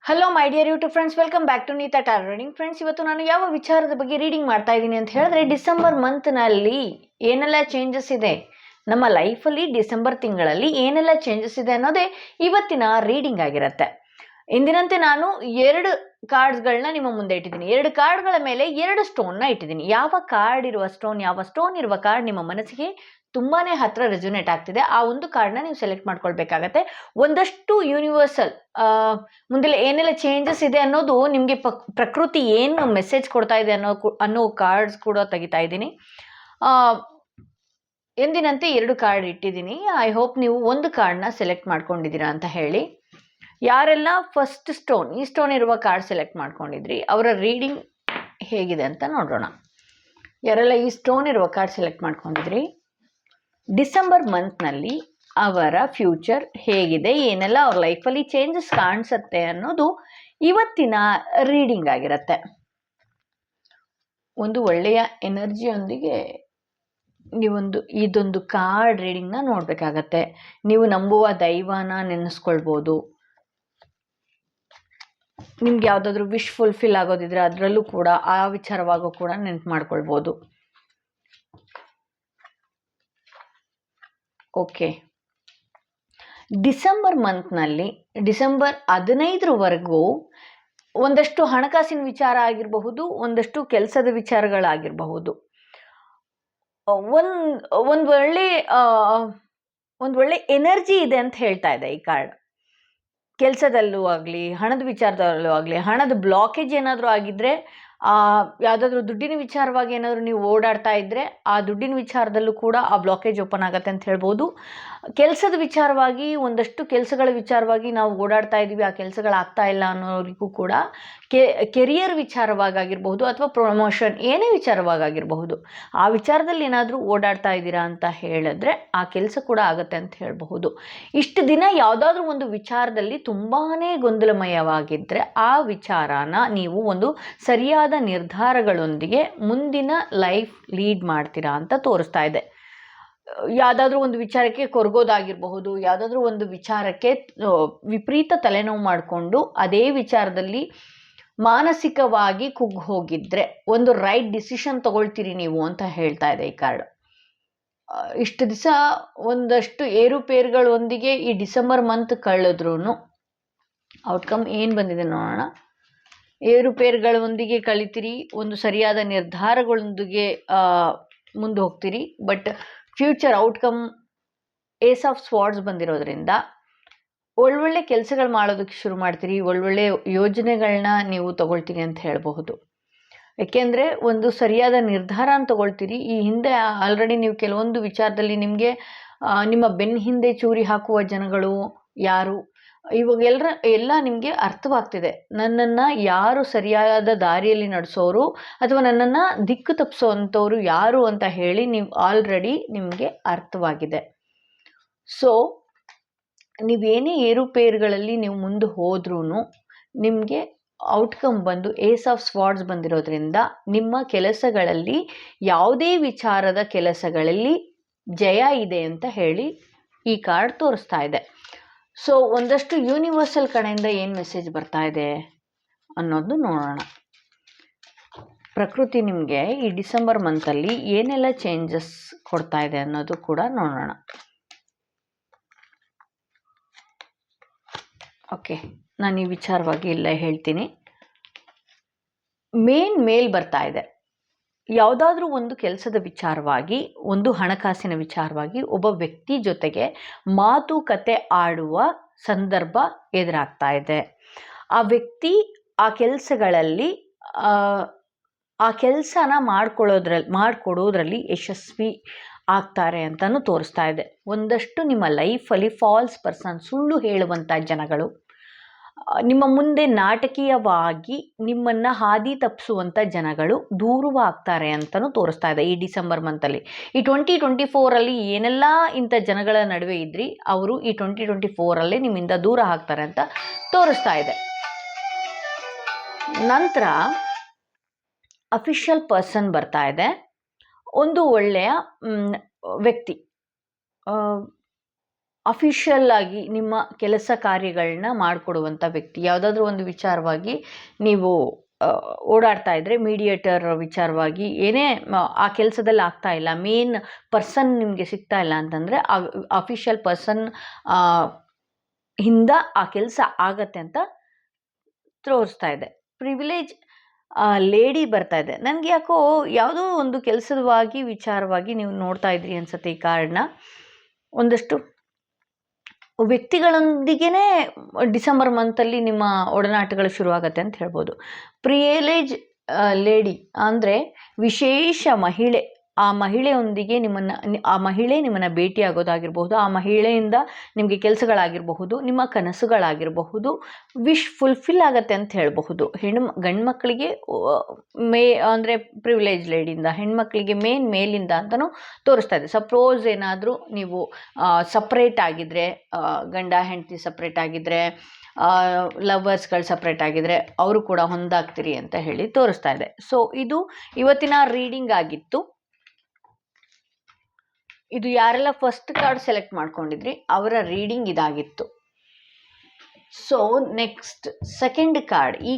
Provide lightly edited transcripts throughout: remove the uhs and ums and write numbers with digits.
Hello my dear YouTube friends, welcome back to Neeta tarot reading. Friends, ಇವತ್ತು ನಾನು ಯಾವ ವಿಚಾರದ ಬಗ್ಗೆ ರೀಡಿಂಗ್ ಮಾಡ್ತಾ ಇದ್ದೀನಿ ಅಂತ ಹೇಳಿದ್ರೆ, ಡಿಸೆಂಬರ್ ಮಂತ್ನಲ್ಲಿ ಏನೆಲ್ಲ ಚೇಂಜಸ್ ಇದೆ, ನಮ್ಮ ಲೈಫಲ್ಲಿ ಡಿಸೆಂಬರ್ ತಿಂಗಳಲ್ಲಿ ಏನೆಲ್ಲ ಚೇಂಜಸ್ ಇದೆ ಅನ್ನೋದೇ ಇವತ್ತಿನ ರೀಡಿಂಗ್ ಆಗಿರುತ್ತೆ. ಇಂದಿನಂತೆ ನಾನು 2 ಕಾರ್ಡ್ಸ್ಗಳನ್ನ ನಿಮ್ಮ ಮುಂದೆ ಇಟ್ಟಿದ್ದೀನಿ. 2 ಕಾರ್ಡ್ಗಳ ಮೇಲೆ 2 ಸ್ಟೋನ್ನ ಇಟ್ಟಿದ್ದೀನಿ. ಯಾವ ಕಾರ್ಡ್ ಇರುವ ಸ್ಟೋನ್, ಯಾವ ಸ್ಟೋನ್ ಇರುವ ಕಾರ್ಡ್ ನಿಮ್ಮ ಮನಸ್ಸಿಗೆ ತುಂಬಾನೇ ಹತ್ರ ರೆಸೊನೇಟ್ ಆಗ್ತಿದೆ, ಆ ಒಂದು ಕಾರ್ಡ್ನ ನೀವು ಸೆಲೆಕ್ಟ್ ಮಾಡ್ಕೊಳ್ಬೇಕಾಗತ್ತೆ. ಒಂದಷ್ಟು ಯೂನಿವರ್ಸಲ್ ಮುಂದೆ ಏನೆಲ್ಲ ಚೇಂಜಸ್ ಇದೆ ಅನ್ನೋದು ನಿಮಗೆ ಪ್ರಕೃತಿ ಏನು ಮೆಸೇಜ್ ಕೊಡ್ತಾ ಇದೆ ಅನ್ನೋ ಕಾರ್ಡ್ಸ್ ಕೂಡ ತೆಗಿತಾ ಇದ್ದೀನಿ. ಎಂದಿನಂತೆ 2 ಕಾರ್ಡ್ ಇಟ್ಟಿದ್ದೀನಿ. ಐ ಹೋಪ್ ನೀವು ಒಂದು ಕಾರ್ಡ್ನ ಸೆಲೆಕ್ಟ್ ಮಾಡ್ಕೊಂಡಿದ್ದೀರಾ ಅಂತ ಹೇಳಿ. ಯಾರೆಲ್ಲ ಫಸ್ಟ್ ಸ್ಟೋನ್, ಈ ಸ್ಟೋನ್ ಇರುವ ಕಾರ್ಡ್ ಸೆಲೆಕ್ಟ್ ಮಾಡ್ಕೊಂಡಿದ್ರಿ, ಅವರ ರೀಡಿಂಗ್ ಹೇಗಿದೆ ಅಂತ ನೋಡೋಣ. ಯಾರೆಲ್ಲ ಈ ಸ್ಟೋನ್ ಇರುವ ಕಾರ್ಡ್ ಸೆಲೆಕ್ಟ್ ಮಾಡ್ಕೊಂಡಿದ್ರಿ, ಡಿಸೆಂಬರ್ ಮಂತ್ನಲ್ಲಿ ಅವರ ಫ್ಯೂಚರ್ ಹೇಗಿದೆ, ಏನೆಲ್ಲ ಅವ್ರ ಲೈಫಲ್ಲಿ ಚೇಂಜಸ್ ಕಾಣಿಸುತ್ತೆ ಅನ್ನೋದು ಇವತ್ತಿನ ರೀಡಿಂಗ್ ಆಗಿರುತ್ತೆ. ಒಂದು ಒಳ್ಳೆಯ ಎನರ್ಜಿಯೊಂದಿಗೆ ಇದೊಂದು ಕಾರ್ಡ್ ರೀಡಿಂಗ್ನ ನೋಡಬೇಕಾಗತ್ತೆ. ನೀವು ನಂಬುವ ದೈವನ ನೆನೆಸ್ಕೊಳ್ಬೋದು. ನಿಮ್ಗೆ ಯಾವುದಾದ್ರೂ ವಿಶ್ ಫುಲ್ಫಿಲ್ ಆಗೋದಿದ್ರೆ ಅದರಲ್ಲೂ ಕೂಡ ಆ ವಿಚಾರವಾಗೂ ಕೂಡ ನೆನಪು ಮಾಡ್ಕೊಳ್ಬೋದು. ಓಕೆ, ಡಿಸೆಂಬರ್ ಮಂತ್ನಲ್ಲಿ ಡಿಸೆಂಬರ್ 15ರವರೆಗೂ ಒಂದಷ್ಟು ಹಣಕಾಸಿನ ವಿಚಾರ ಆಗಿರಬಹುದು, ಒಂದಷ್ಟು ಕೆಲಸದ ವಿಚಾರಗಳಾಗಿರಬಹುದು. ಒಂದು ಒಳ್ಳೆ ಎನರ್ಜಿ ಇದೆ ಅಂತ ಹೇಳ್ತಾ ಇದೆ ಈ ಕಾರ್ಡ್. ಕೆಲಸದಲ್ಲೂ ಆಗಲಿ, ಹಣದ ವಿಚಾರದಲ್ಲೂ ಆಗಲಿ, ಹಣದ ಬ್ಲಾಕೇಜ್ ಏನಾದರೂ ಆಗಿದ್ದರೆ, ಯಾವುದಾದ್ರೂ ದುಡ್ಡಿನ ವಿಚಾರವಾಗಿ ಏನಾದರೂ ನೀವು ಓಡಾಡ್ತಾ ಇದ್ದರೆ ಆ ದುಡ್ಡಿನ ವಿಚಾರದಲ್ಲೂ ಕೂಡ ಆ ಬ್ಲಾಕೇಜ್ ಓಪನ್ ಆಗುತ್ತೆ ಅಂತ ಹೇಳ್ಬೋದು. ಕೆಲಸದ ವಿಚಾರವಾಗಿ, ಒಂದಷ್ಟು ಕೆಲಸಗಳ ವಿಚಾರವಾಗಿ ನಾವು ಓಡಾಡ್ತಾ ಇದ್ದೀವಿ, ಆ ಕೆಲಸಗಳಾಗ್ತಾ ಇಲ್ಲ ಅನ್ನೋರಿಗೂ ಕೂಡ ಕೆರಿಯರ್ ವಿಚಾರವಾಗಿರಬಹುದು ಅಥವಾ ಪ್ರಮೋಷನ್ ಏನೇ ವಿಚಾರವಾಗಿರಬಹುದು, ಆ ವಿಚಾರದಲ್ಲಿ ಏನಾದರೂ ಓಡಾಡ್ತಾ ಇದ್ದೀರಾ ಅಂತ ಹೇಳಿದ್ರೆ ಆ ಕೆಲಸ ಕೂಡ ಆಗುತ್ತೆ ಅಂತ ಹೇಳಬಹುದು. ಇಷ್ಟು ದಿನ ಯಾವುದಾದ್ರೂ ಒಂದು ವಿಚಾರದಲ್ಲಿ ತುಂಬಾ ಗೊಂದಲಮಯವಾಗಿದ್ದರೆ ಆ ವಿಚಾರನ ನೀವು ಒಂದು ಸರಿಯಾದ ನಿರ್ಧಾರಗಳೊಂದಿಗೆ ಮುಂದಿನ ಲೈಫ್ ಲೀಡ್ ಮಾಡ್ತೀರಾ ಅಂತ ತೋರಿಸ್ತಾ ಇದೆ. ಯಾವುದಾದ್ರೂ ಒಂದು ವಿಚಾರಕ್ಕೆ ಕೊರಗೋದಾಗಿರಬಹುದು, ಯಾವುದಾದ್ರೂ ಒಂದು ವಿಚಾರಕ್ಕೆ ವಿಪರೀತ ತಲೆನೋವು ಮಾಡಿಕೊಂಡು ಅದೇ ವಿಚಾರದಲ್ಲಿ ಮಾನಸಿಕವಾಗಿ ಕುಗ್ಗಿ ಹೋಗಿದ್ರೆ ಒಂದು ರೈಟ್ ಡಿಸಿಷನ್ ತಗೊಳ್ತೀರಿ ನೀವು ಅಂತ ಹೇಳ್ತಾ ಇದೆ ಈ ಕಾರ್ಡ್. ಇಷ್ಟು ದಿವಸ ಒಂದಷ್ಟು ಏರುಪೇರುಗಳೊಂದಿಗೆ ಈ ಡಿಸೆಂಬರ್ ಮಂತ್ ಕಳೆದ್ರೂ ಔಟ್ಕಮ್ ಏನು ಬಂದಿದೆ ನೋಡೋಣ. ಏರುಪೇರುಗಳೊಂದಿಗೆ ಕಳಿತೀರಿ, ಒಂದು ಸರಿಯಾದ ನಿರ್ಧಾರಗಳೊಂದಿಗೆ ಮುಂದೆ ಹೋಗ್ತೀರಿ. But future outcome ace of swords ಬಂದಿರೋದ್ರಿಂದ ಒಳ್ಳೊಳ್ಳೆ ಕೆಲಸಗಳು ಮಾಡೋದಕ್ಕೆ ಶುರು ಮಾಡ್ತೀರಿ, ಒಳ್ಳೊಳ್ಳೆ ಯೋಜನೆಗಳನ್ನ ನೀವು ತಗೊಳ್ತೀರಿ ಅಂತ ಹೇಳಬಹುದು. ಏಕೆಂದರೆ ಒಂದು ಸರಿಯಾದ ನಿರ್ಧಾರ ಅಂತ ತಗೊಳ್ತೀರಿ. ಈ ಹಿಂದೆ ಆಲ್ರೆಡಿ ನೀವು ಕೆಲವೊಂದು ವಿಚಾರದಲ್ಲಿ ನಿಮಗೆ ನಿಮ್ಮ ಬೆನ್ನ ಹಿಂದೆ ಚೂರಿ ಹಾಕುವ ಜನಗಳು ಯಾರು, ಇವಾಗ ಎಲ್ಲ ನಿಮಗೆ ಅರ್ಥವಾಗ್ತಿದೆ. ನನ್ನನ್ನು ಯಾರು ಸರಿಯಾದ ದಾರಿಯಲ್ಲಿ ನಡೆಸೋರು ಅಥವಾ ನನ್ನನ್ನು ದಿಕ್ಕು ತಪ್ಪಿಸೋವಂಥವ್ರು ಯಾರು ಅಂತ ಹೇಳಿ ನೀವು ಆಲ್ರೆಡಿ ನಿಮಗೆ ಅರ್ಥವಾಗಿದೆ. ಸೊ ನೀವೇನೇ ಏರುಪೇರುಗಳಲ್ಲಿ ನೀವು ಮುಂದೆ ಹೋದ್ರೂ ನಿಮಗೆ ಔಟ್ಕಮ್ ಬಂದು ಏಸ್ ಆಫ್ ಸ್ವಾರ್ಡ್ಸ್ ಬಂದಿರೋದ್ರಿಂದ ನಿಮ್ಮ ಕೆಲಸಗಳಲ್ಲಿ, ಯಾವುದೇ ವಿಚಾರದ ಕೆಲಸಗಳಲ್ಲಿ ಜಯ ಇದೆ ಅಂತ ಹೇಳಿ ಈ ಕಾರ್ಡ್ ತೋರಿಸ್ತಾ ಇದೆ. ಸೊ ಒಂದಷ್ಟು ಯೂನಿವರ್ಸಲ್ ಕಡೆಯಿಂದ ಏನು ಮೆಸೇಜ್ ಬರ್ತಾ ಇದೆ ಅನ್ನೋದು ನೋಡೋಣ. ಪ್ರಕೃತಿ ನಿಮಗೆ ಈ ಡಿಸೆಂಬರ್ ಮಂತಲ್ಲಿ ಏನೆಲ್ಲ ಚೇಂಜಸ್ ಕೊಡ್ತಾ ಇದೆ ಅನ್ನೋದು ಕೂಡ ನೋಡೋಣ. ಓಕೆ, ನಾನು ಈ ವಿಚಾರವಾಗಿ ಇಲ್ಲ ಹೇಳ್ತೀನಿ. ಮೇಲ್ ಬರ್ತಾ ಇದೆ. ಯಾವುದಾದ್ರೂ ಒಂದು ಕೆಲಸದ ವಿಚಾರವಾಗಿ, ಒಂದು ಹಣಕಾಸಿನ ವಿಚಾರವಾಗಿ ಒಬ್ಬ ವ್ಯಕ್ತಿ ಜೊತೆಗೆ ಮಾತುಕತೆ ಆಡುವ ಸಂದರ್ಭ ಎದುರಾಗ್ತಾ ಇದೆ. ಆ ವ್ಯಕ್ತಿ ಆ ಕೆಲಸಗಳಲ್ಲಿ ಆ ಕೆಲಸನ ಮಾಡಿಕೊಡೋದ್ರಲ್ಲಿ ಯಶಸ್ವಿ ಆಗ್ತಾರೆ ಅಂತಲೂ ತೋರಿಸ್ತಾ ಇದೆ. ಒಂದಷ್ಟು ನಿಮ್ಮ ಲೈಫಲ್ಲಿ ಫಾಲ್ಸ್ ಪರ್ಸನ್, ಸುಳ್ಳು ಹೇಳುವಂಥ ಜನಗಳು ನಿಮ್ಮ ಮುಂದೆ ನಾಟಕೀಯವಾಗಿ ನಿಮ್ಮನ್ನು ಹಾದಿ ತಪ್ಪಿಸುವಂಥ ಜನಗಳು ದೂರವಾಗ್ತಾರೆ ಅಂತಲೂ ತೋರಿಸ್ತಾ ಇದೆ ಈ ಡಿಸೆಂಬರ್ ಮಂತಲ್ಲಿ. ಈ 2024 ಏನೆಲ್ಲ ಇಂಥ ಜನಗಳ ನಡುವೆ ಇದ್ರಿ, ಅವರು ಈ 2024 ನಿಮ್ಮಿಂದ ದೂರ ಆಗ್ತಾರೆ ಅಂತ ತೋರಿಸ್ತಾ ಇದೆ. ನಂತರ ಅಫಿಷಿಯಲ್ ಪರ್ಸನ್ ಬರ್ತಾ ಇದೆ. ಒಂದು ಒಳ್ಳೆಯ ವ್ಯಕ್ತಿ, ಅಫಿಷಿಯಲ್ ಆಗಿ ನಿಮ್ಮ ಕೆಲಸ ಕಾರ್ಯಗಳನ್ನ ಮಾಡಿಕೊಡುವಂಥ ವ್ಯಕ್ತಿ. ಯಾವುದಾದ್ರೂ ಒಂದು ವಿಚಾರವಾಗಿ ನೀವು ಓಡಾಡ್ತಾ ಇದ್ದರೆ, ಮೀಡಿಯೇಟರ್ ವಿಚಾರವಾಗಿ ಏನೇ ಆ ಕೆಲಸದಲ್ಲಿ ಆಗ್ತಾ ಇಲ್ಲ, ಮೇನ್ ಪರ್ಸನ್ ನಿಮಗೆ ಸಿಗ್ತಾ ಇಲ್ಲ ಅಂತಂದರೆ ಆ ಅಫಿಷಿಯಲ್ ಪರ್ಸನ್ ಹಿಂದ ಆ ಕೆಲಸ ಆಗತ್ತೆ ಅಂತ ತೋರಿಸ್ತಾ ಇದೆ. ಪ್ರಿವಿಲೇಜ್ ಲೇಡಿ ಬರ್ತಾ ಇದೆ. ನನಗೆ ಯಾಕೋ ಯಾವುದೋ ಒಂದು ಕೆಲಸದವಾಗಿ ವಿಚಾರವಾಗಿ ನೀವು ನೋಡ್ತಾ ಇದ್ರಿ ಅನ್ಸುತ್ತೆ ಈ ಕಾರ್ಡ್ನ. ಒಂದಷ್ಟು ವ್ಯಕ್ತಿಗಳೊಂದಿಗೇ ಡಿಸೆಂಬರ್ ಮಂತಲ್ಲಿ ನಿಮ್ಮ ಒಡನಾಟಗಳು ಶುರುವಾಗತ್ತೆ ಅಂತ ಹೇಳ್ಬೋದು. ಪ್ರಿವಿಲೇಜ್ ಲೇಡಿ ಅಂದರೆ ವಿಶೇಷ ಮಹಿಳೆ. ಆ ಮಹಿಳೆಯೊಂದಿಗೆ ಆ ಮಹಿಳೆ ನಿಮ್ಮನ್ನು ಭೇಟಿಯಾಗೋದಾಗಿರಬಹುದು, ಆ ಮಹಿಳೆಯಿಂದ ನಿಮಗೆ ಕೆಲಸಗಳಾಗಿರಬಹುದು, ನಿಮ್ಮ ಕನಸುಗಳಾಗಿರಬಹುದು, ವಿಶ್ ಫುಲ್ಫಿಲ್ ಆಗತ್ತೆ ಅಂತ ಹೇಳಬಹುದು. ಗಂಡು ಮಕ್ಕಳಿಗೆ ಅಂದರೆ ಪ್ರಿವಿಲೇಜ್ ಲೇಡಿಯಿಂದ, ಹೆಣ್ಮಕ್ಳಿಗೆ ಮೇಲಿಂದ ಅಂತಲೂ ತೋರಿಸ್ತಾ ಇದೆ. ಸಪೋಸ್ ಏನಾದರೂ ನೀವು ಸಪ್ರೇಟ್ ಆಗಿದ್ದರೆ, ಗಂಡ ಹೆಂಡತಿ ಸಪ್ರೇಟ್ ಆಗಿದ್ದರೆ, ಲವರ್ಸ್ಗಳು ಸಪ್ರೇಟ್ ಆಗಿದ್ದರೆ ಅವರು ಕೂಡ ಹೊಂದಾಗ್ತೀರಿ ಅಂತ ಹೇಳಿ ತೋರಿಸ್ತಾ ಇದೆ. ಸೊ ಇದು ಇವತ್ತಿನ ರೀಡಿಂಗ್ ಆಗಿತ್ತು. ಇದು ಯಾರೆಲ್ಲ ಫಸ್ಟ್ ಕಾರ್ಡ್ ಸೆಲೆಕ್ಟ್ ಮಾಡ್ಕೊಂಡಿದ್ರಿ ಅವರ ರೀಡಿಂಗ್ ಇದಾಗಿತ್ತು. ಸೊ ನೆಕ್ಸ್ಟ್ ಸೆಕೆಂಡ್ ಕಾರ್ಡ್, ಈ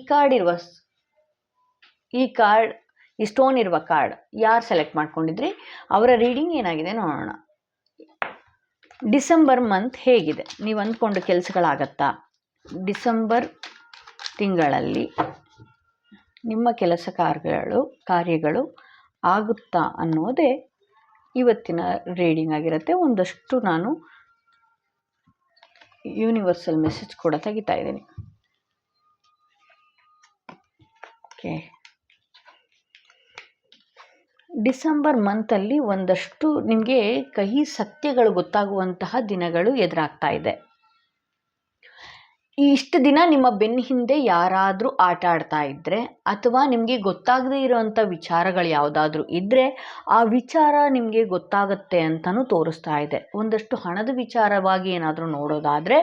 ಸ್ಟೋನ್ ಇರುವ ಕಾರ್ಡ್ ಯಾರು ಸೆಲೆಕ್ಟ್ ಮಾಡ್ಕೊಂಡಿದ್ರಿ ಅವರ ರೀಡಿಂಗ್ ಏನಾಗಿದೆ ನೋಡೋಣ. ಡಿಸೆಂಬರ್ ಮಂತ್ ಹೇಗಿದೆ? ನೀವು ಅಂದ್ಕೊಂಡು ಕೆಲಸಗಳಾಗತ್ತಾ? ಡಿಸೆಂಬರ್ ತಿಂಗಳಲ್ಲಿ ನಿಮ್ಮ ಕೆಲಸ ಕಾರ್ಯಗಳು ಆಗುತ್ತಾ ಅನ್ನೋದೇ ಇವತ್ತಿನ ರೀಡಿಂಗ್ ಆಗಿರುತ್ತೆ. ಒಂದಷ್ಟು ನಾನು ಯೂನಿವರ್ಸಲ್ ಮೆಸೇಜ್ ಕೂಡ ತೆಗಿತಾ ಇದ್ದೀನಿ. ಓಕೆ, ಡಿಸೆಂಬರ್ ಮಂತಲ್ಲಿ ಒಂದಷ್ಟು ನಿಮಗೆ ಕಹಿ ಸತ್ಯಗಳು ಗೊತ್ತಾಗುವಂತಹ ದಿನಗಳು ಎದುರಾಗ್ತಾ ಇದೆ. ಇಷ್ಟು ದಿನ ನಿಮ್ಮ ಬೆನ್ನ ಹಿಂದೆ ಯಾರಾದರೂ ಆಟ ಆಡ್ತಾ ಇದ್ದರೆ, ಅಥವಾ ನಿಮಗೆ ಗೊತ್ತಾಗದೇ ಇರೋವಂಥ ವಿಚಾರಗಳು ಯಾವುದಾದ್ರೂ ಇದ್ದರೆ ಆ ವಿಚಾರ ನಿಮಗೆ ಗೊತ್ತಾಗುತ್ತೆ ಅಂತಲೂ ತೋರಿಸ್ತಾ ಇದೆ. ಒಂದಷ್ಟು ಹಣದ ವಿಚಾರವಾಗಿ ಏನಾದರೂ ನೋಡೋದಾದರೆ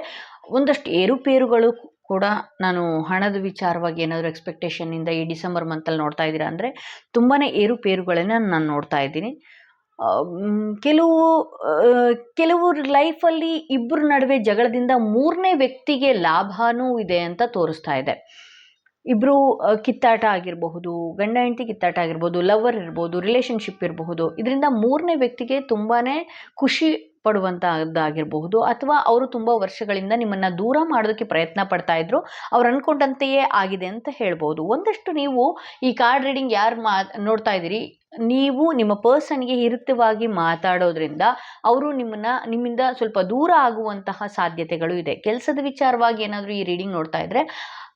ಒಂದಷ್ಟು ಏರುಪೇರುಗಳು ಕೂಡ ನಾನು ಹಣದ ವಿಚಾರವಾಗಿ ಏನಾದರೂ ಎಕ್ಸ್ಪೆಕ್ಟೇಷನ್ನಿಂದ ಈ ಡಿಸೆಂಬರ್ ಮಂತಲ್ಲಿ ನೋಡ್ತಾ ಇದ್ದೀರಾ ಅಂದರೆ ತುಂಬಾ ಏರುಪೇರುಗಳನ್ನು ನಾನು ನೋಡ್ತಾ ಇದ್ದೀನಿ. ಕೆಲವು ಲೈಫಲ್ಲಿ ಇಬ್ಬರ ನಡುವೆ ಜಗಳದಿಂದ ಮೂರನೇ ವ್ಯಕ್ತಿಗೆ ಲಾಭನೂ ಇದೆ ಅಂತ ತೋರಿಸ್ತಾ ಇದೆ. ಇಬ್ಬರು ಕಿತ್ತಾಟ ಆಗಿರಬಹುದು, ಗಂಡ ಹೆಂಡತಿ ಕಿತ್ತಾಟ ಆಗಿರ್ಬೋದು, ಲವರ್ ಇರ್ಬೋದು, ರಿಲೇಷನ್ಶಿಪ್ ಇರಬಹುದು. ಇದರಿಂದ ಮೂರನೇ ವ್ಯಕ್ತಿಗೆ ತುಂಬಾ ಖುಷಿ ಪಡುವಂಥದ್ದಾಗಿರಬಹುದು, ಅಥವಾ ಅವರು ತುಂಬ ವರ್ಷಗಳಿಂದ ನಿಮ್ಮನ್ನು ದೂರ ಮಾಡೋದಕ್ಕೆ ಪ್ರಯತ್ನ ಪಡ್ತಾ ಇದ್ರು, ಅವ್ರು ಅಂದ್ಕೊಂಡಂತೆಯೇ ಆಗಿದೆ ಅಂತ ಹೇಳ್ಬೋದು. ಒಂದಷ್ಟು ನೀವು ಈ ಕಾರ್ಡ್ ರೀಡಿಂಗ್ ಯಾರು ನೋಡ್ತಾ ಇದ್ದೀರಿ, ನೀವು ನಿಮ್ಮ ಪರ್ಸನ್ಗೆ ಹಿರಿತವಾಗಿ ಮಾತಾಡೋದ್ರಿಂದ ಅವರು ನಿಮ್ಮಿಂದ ಸ್ವಲ್ಪ ದೂರ ಆಗುವಂತಹ ಸಾಧ್ಯತೆಗಳು ಇದೆ. ಕೆಲಸದ ವಿಚಾರವಾಗಿ ಏನಾದರೂ ಈ ರೀಡಿಂಗ್ ನೋಡ್ತಾ ಇದ್ದರೆ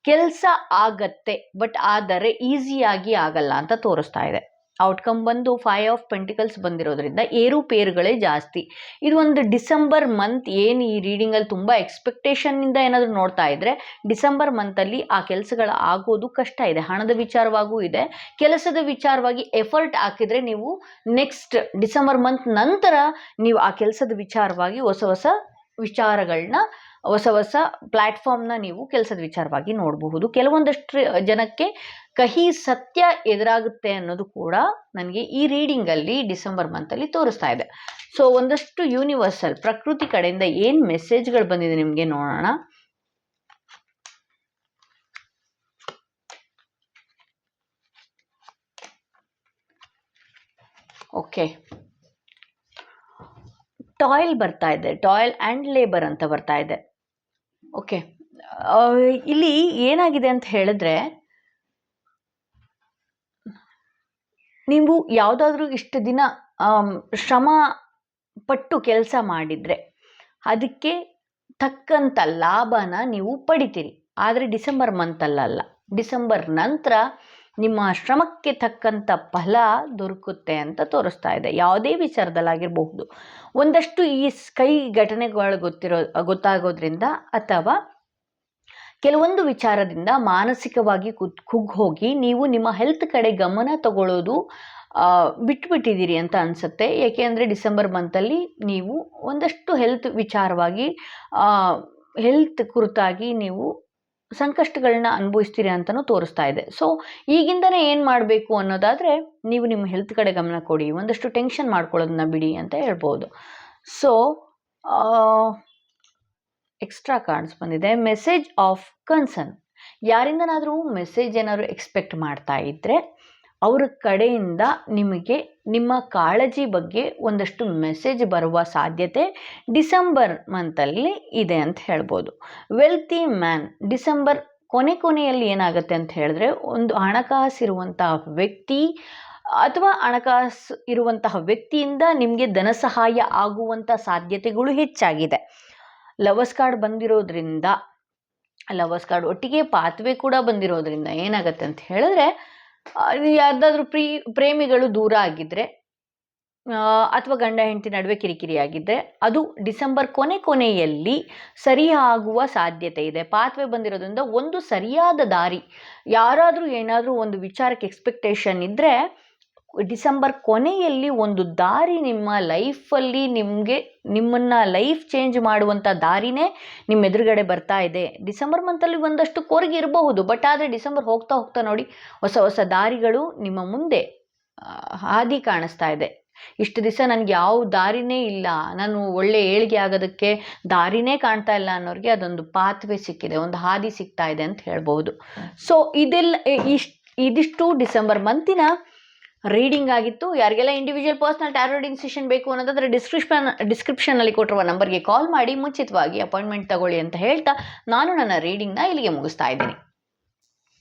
ಕೆಲಸ ಆಗತ್ತೆ, ಬಟ್ ಆದರೆ ಈಸಿಯಾಗಿ ಆಗಲ್ಲ ಅಂತ ತೋರಿಸ್ತಾ ಇದೆ. ಔಟ್ಕಮ್ ಬಂದು 5 ಆಫ್ ಪೆಂಟಿಕಲ್ಸ್ ಬಂದಿರೋದ್ರಿಂದ ಏರುಪೇರುಗಳೇ ಜಾಸ್ತಿ. ಇದು ಒಂದು ಡಿಸೆಂಬರ್ ಮಂತ್ ಏನು ಈ ರೀಡಿಂಗಲ್ಲಿ ತುಂಬ ಎಕ್ಸ್ಪೆಕ್ಟೇಷನ್ನಿಂದ ಏನಾದರೂ ನೋಡ್ತಾ ಇದ್ದರೆ ಡಿಸೆಂಬರ್ ಮಂತಲ್ಲಿ ಆ ಕೆಲಸಗಳು ಆಗೋದು ಕಷ್ಟ ಇದೆ. ಹಣದ ವಿಚಾರವಾಗೂ ಇದೆ, ಕೆಲಸದ ವಿಚಾರವಾಗಿ ಎಫರ್ಟ್ ಹಾಕಿದರೆ ನೀವು ನೆಕ್ಸ್ಟ್ ಡಿಸೆಂಬರ್ ಮಂತ್ ನಂತರ ನೀವು ಆ ಕೆಲಸದ ವಿಚಾರವಾಗಿ ಹೊಸ ವಿಚಾರಗಳನ್ನ, ಹೊಸ ಪ್ಲ್ಯಾಟ್ಫಾರ್ಮ್ನ ನೀವು ಕೆಲಸದ ವಿಚಾರವಾಗಿ ನೋಡಬಹುದು. ಕೆಲವೊಂದಷ್ಟು ಜನಕ್ಕೆ ಕಹಿ ಸತ್ಯ ಎದುರಾಗುತ್ತೆ ಅನ್ನೋದು ಕೂಡ ನನಗೆ ಈ ರೀಡಿಂಗಲ್ಲಿ ಡಿಸೆಂಬರ್ ಮಂತಲ್ಲಿ ತೋರಿಸ್ತಾ ಇದೆ. ಸೊ ಒಂದಷ್ಟು ಯೂನಿವರ್ಸಲ್ ಪ್ರಕೃತಿ ಕಡೆಯಿಂದ ಏನು ಮೆಸೇಜ್ಗಳು ಬಂದಿದೆ ನಿಮಗೆ ನೋಡೋಣ. ಓಕೆ, ಟಾಯ್ಲ್ ಬರ್ತಾ ಇದೆ, ಟಾಯ್ಲ್ ಆ್ಯಂಡ್ ಲೇಬರ್ ಅಂತ ಬರ್ತಾ ಇದೆ. ಓಕೆ, ಇಲ್ಲಿ ಏನಾಗಿದೆ ಅಂತ ಹೇಳಿದ್ರೆ, ನೀವು ಯಾವುದಾದ್ರೂ ಇಷ್ಟು ದಿನ ಶ್ರಮ ಪಟ್ಟು ಕೆಲಸ ಮಾಡಿದರೆ ಅದಕ್ಕೆ ತಕ್ಕಂಥ ಲಾಭನ ನೀವು ಪಡಿತೀರಿ. ಆದರೆ ಡಿಸೆಂಬರ್ ಮಂತಲ್ಲ, ಡಿಸೆಂಬರ್ ನಂತರ ನಿಮ್ಮ ಶ್ರಮಕ್ಕೆ ತಕ್ಕಂಥ ಫಲ ದೊರಕುತ್ತೆ ಅಂತ ತೋರಿಸ್ತಾ ಇದೆ. ಯಾವುದೇ ವಿಚಾರದಲ್ಲಾಗಿರಬಹುದು. ಒಂದಷ್ಟು ಈ ಕೈ ಘಟನೆಗಳು ಗೊತ್ತಾಗೋದ್ರಿಂದ ಅಥವಾ ಕೆಲವೊಂದು ವಿಚಾರದಿಂದ ಮಾನಸಿಕವಾಗಿ ಕುಗ್ಗಿ ಹೋಗಿ ನೀವು ನಿಮ್ಮ ಹೆಲ್ತ್ ಕಡೆ ಗಮನ ತಗೊಳ್ಳೋದು ಬಿಟ್ಬಿಟ್ಟಿದ್ದೀರಿ ಅಂತ ಅನಿಸುತ್ತೆ. ಏಕೆಂದರೆ ಡಿಸೆಂಬರ್ ಮಂತಲ್ಲಿ ನೀವು ಒಂದಷ್ಟು ಹೆಲ್ತ್ ವಿಚಾರವಾಗಿ, ಹೆಲ್ತ್ ಕುರಿತಾಗಿ ನೀವು ಸಂಕಷ್ಟಗಳನ್ನ ಅನುಭವಿಸ್ತೀರಿ ಅಂತಲೂ ತೋರಿಸ್ತಾ ಇದೆ. ಸೊ ಈಗಿಂದನೇ ಏನು ಮಾಡಬೇಕು ಅನ್ನೋದಾದರೆ ನೀವು ನಿಮ್ಮ ಹೆಲ್ತ್ ಕಡೆ ಗಮನ ಕೊಡಿ, ಒಂದಷ್ಟು ಟೆನ್ಷನ್ ಮಾಡ್ಕೊಳ್ಳೋದನ್ನ ಬಿಡಿ ಅಂತ ಹೇಳ್ಬೋದು. ಸೊ ಎಕ್ಸ್ಟ್ರಾ ಕಾರ್ಡ್ಸ್ ಬಂದಿದೆ. Message of concern. ಯಾರಿಂದನಾದರೂ ಮೆಸೇಜ್ ಏನಾದರೂ ಎಕ್ಸ್ಪೆಕ್ಟ್ ಮಾಡ್ತಾ ಇದ್ದರೆ ಅವ್ರ ಕಡೆಯಿಂದ ನಿಮಗೆ ನಿಮ್ಮ ಕಾಳಜಿ ಬಗ್ಗೆ ಒಂದಷ್ಟು ಮೆಸೇಜ್ ಬರುವ ಸಾಧ್ಯತೆ ಡಿಸೆಂಬರ್ ಮಂತಲ್ಲಿ ಇದೆ ಅಂತ ಹೇಳ್ಬೋದು. Wealthy man. ಡಿಸೆಂಬರ್ ಕೊನೆಯಲ್ಲಿ ಏನಾಗುತ್ತೆ ಅಂತ ಹೇಳಿದ್ರೆ, ಒಂದು ಹಣಕಾಸಿರುವಂತಹ ವ್ಯಕ್ತಿ ಅಥವಾ ಹಣಕಾಸು ಇರುವಂತಹ ವ್ಯಕ್ತಿಯಿಂದ ನಿಮಗೆ ಧನ ಸಹಾಯ ಆಗುವಂಥ ಸಾಧ್ಯತೆಗಳು ಹೆಚ್ಚಾಗಿದೆ. ಲವರ್ಸ್ ಕಾರ್ಡ್ ಬಂದಿರೋದ್ರಿಂದ, ಲವರ್ಸ್ ಕಾರ್ಡ್ ಒಟ್ಟಿಗೆ ಪಾತ್ವೆ ಕೂಡ ಬಂದಿರೋದ್ರಿಂದ ಏನಾಗುತ್ತೆ ಅಂತ ಹೇಳಿದ್ರೆ, ಯಾರ್ದಾದ್ರೂ ಪ್ರೇಮಿಗಳು ದೂರ ಆಗಿದ್ದರೆ ಅಥವಾ ಗಂಡ ಹೆಂಡತಿ ನಡುವೆ ಕಿರಿಕಿರಿ ಆಗಿದ್ದರೆ ಅದು ಡಿಸೆಂಬರ್ ಕೊನೆಯಲ್ಲಿ ಸರಿ ಆಗುವ ಸಾಧ್ಯತೆ ಇದೆ. ಪಾತ್ವೆ ಬಂದಿರೋದ್ರಿಂದ ಒಂದು ಸರಿಯಾದ ದಾರಿ, ಯಾರಾದರೂ ಏನಾದರೂ ಒಂದು ವಿಚಾರಕ್ಕೆ ಎಕ್ಸ್ಪೆಕ್ಟೇಷನ್ ಇದ್ದರೆ ಡಿಸೆಂಬರ್ ಕೊನೆಯಲ್ಲಿ ಒಂದು ದಾರಿ ನಿಮ್ಮ ಲೈಫಲ್ಲಿ ನಿಮ್ಮನ್ನು ಲೈಫ್ ಚೇಂಜ್ ಮಾಡುವಂಥ ದಾರಿನೇ ನಿಮ್ಮ ಎದುರುಗಡೆ ಬರ್ತಾ ಇದೆ. ಡಿಸೆಂಬರ್ ಮಂತಲ್ಲಿ ಒಂದಷ್ಟು ಕೊರಗೆ ಇರಬಹುದು, ಬಟ್ ಆದರೆ ಡಿಸೆಂಬರ್ ಹೋಗ್ತಾ ನೋಡಿ ಹೊಸ ದಾರಿಗಳು ನಿಮ್ಮ ಮುಂದೆ ಹಾದಿ ಕಾಣಿಸ್ತಾ ಇದೆ. ಇಷ್ಟು ದಿವಸ ನನಗೆ ಯಾವ ದಾರಿನೇ ಇಲ್ಲ, ನಾನು ಒಳ್ಳೆ ಏಳಿಗೆ ಆಗೋದಕ್ಕೆ ದಾರಿನೇ ಕಾಣ್ತಾ ಇಲ್ಲ ಅನ್ನೋರಿಗೆ ಅದೊಂದು ಪಾತ್ವೆ ಸಿಕ್ಕಿದೆ, ಒಂದು ಹಾದಿ ಸಿಗ್ತಾ ಇದೆ ಅಂತ ಹೇಳ್ಬೋದು. ಸೊ ಇದಿಷ್ಟು ಡಿಸೆಂಬರ್ ಮಂತಿನ ರೀಡಿಂಗ್ ಆಗಿತ್ತು. ಯಾರಿಗೆಲ್ಲ individual personal tarot reading session ಬೇಕು ಅನ್ನೋದಾದರೆ ಡಿಸ್ಕ್ರಿಪ್ಷನಲ್ಲಿ ಕೊಟ್ಟಿರುವ ನಂಬರ್ಗೆ ಕಾಲ್ ಮಾಡಿ ಮುಂಚಿತವಾಗಿ ಅಪಾಯಿಂಟ್ಮೆಂಟ್ ತಗೊಳ್ಳಿ ಅಂತ ಹೇಳ್ತಾ ನಾನು ನನ್ನ ರೀಡಿಂಗ್ನ ಇಲ್ಲಿಗೆ ಮುಗಿಸ್ತಾ ಇದ್ದೀನಿ.